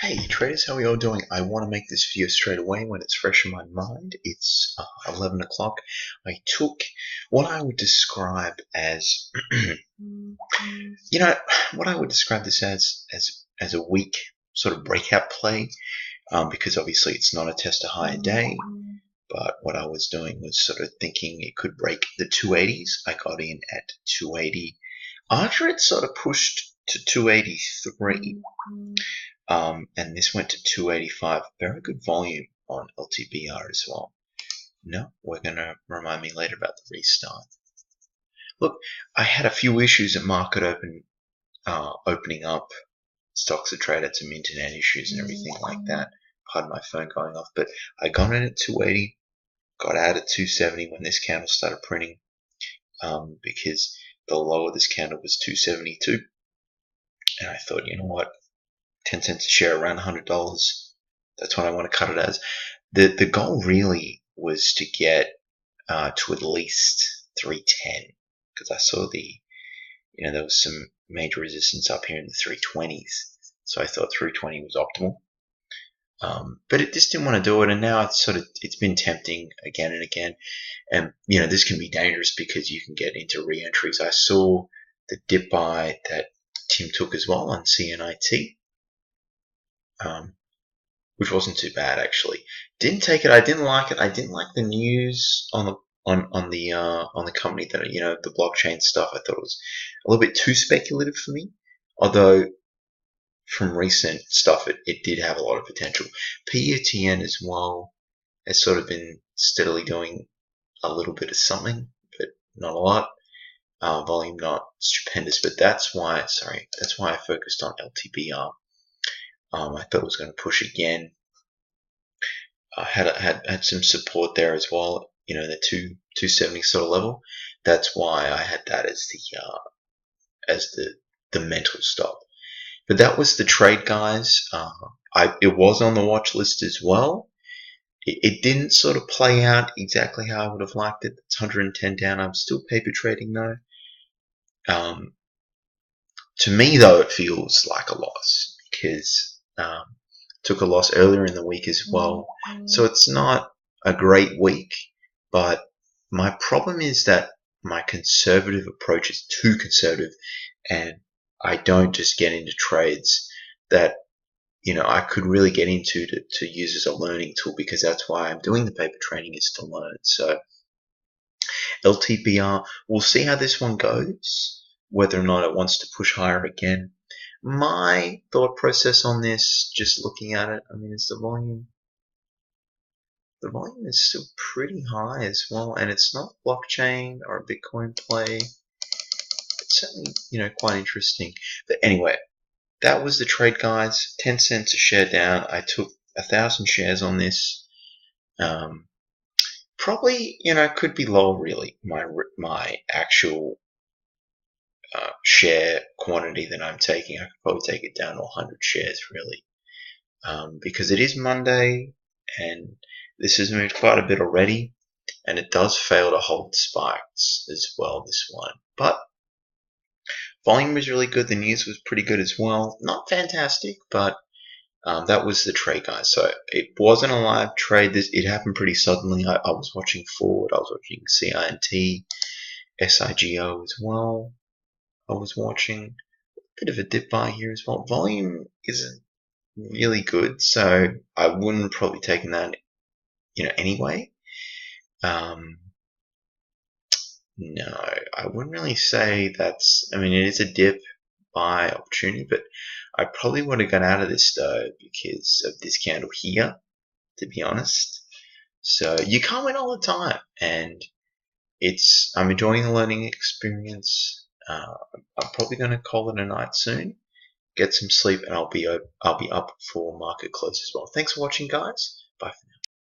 Hey traders, how are you all doing? I want to make this video straight away when it's fresh in my mind. It's 11 o'clock. I took what I would describe as, what I would describe this as a weak sort of breakout play, because obviously it's not a test to higher day. But what I was doing was sort of thinking it could break the 280s. I got in at 280 after it sort of pushed to 283. And this went to 285. Very good volume on LTBR as well. No, we're going to remind me later about the restart. Look, I had a few issues at market opening up. Stocks are traded, some internet issues and everything like that. Pardon my phone going off, but I got in at 280, got out at 270 when this candle started printing, because the low of this candle was 272. And I thought, you know what? 10 cents a share, around $100. That's what I want to cut it as. The goal really was to get to at least 310, because I saw there was some major resistance up here in the 320s. So I thought 320 was optimal. But it just didn't want to do it, and now it's been tempting again and again. And this can be dangerous because you can get into re-entries. I saw the dip buy that Tim took as well on CNIT. Which wasn't too bad actually. Didn't take it. I didn't like it. I didn't like the news on the company that the blockchain stuff. I thought it was a little bit too speculative for me. Although from recent stuff, it did have a lot of potential. POTN as well has sort of been steadily doing a little bit of something, but not a lot. Volume not stupendous, but that's why I focused on LTBR. I thought it was going to push again. Had some support there as well. The 270 sort of level. That's why I had that as the mental stop. But that was the trade, guys. It was on the watch list as well. It didn't sort of play out exactly how I would have liked it. It's 110 down. I'm still paper trading though. To me though, it feels like a loss because took a loss earlier in the week as well. So it's not a great week, but my problem is that my conservative approach is too conservative, and I don't just get into trades that I could really get into to use as a learning tool, because that's why I'm doing the paper trading, is to learn. So LTBR, we'll see how this one goes, whether or not it wants to push higher again. My thought process on this, just looking at it, is the volume is still pretty high as well, and it's not blockchain or a Bitcoin play. It's certainly, quite interesting. But anyway, that was the trade, guys. 10 cents a share down. I took 1,000 shares on this. Probably, could be lower really, my actual share quantity that I'm taking. I could probably take it down to 100 shares really, because it is Monday and this has moved quite a bit already, and it does fail to hold spikes as well, this one. But volume was really good. The news was pretty good as well. Not fantastic, but that was the trade, guys. So it wasn't a live trade. It happened pretty suddenly. I was watching forward. I was watching CINT, SIGO as well. I was watching a bit of a dip buy here as well. Volume isn't really good, so I wouldn't probably taken that, anyway. No, I wouldn't really say that's. It is a dip buy opportunity, but I probably would have got out of this though because of this candle here, to be honest. So you can't win all the time, and I'm enjoying the learning experience. I'm probably going to call it a night soon, get some sleep, and I'll be up for market close as well. Thanks for watching, guys. Bye for now.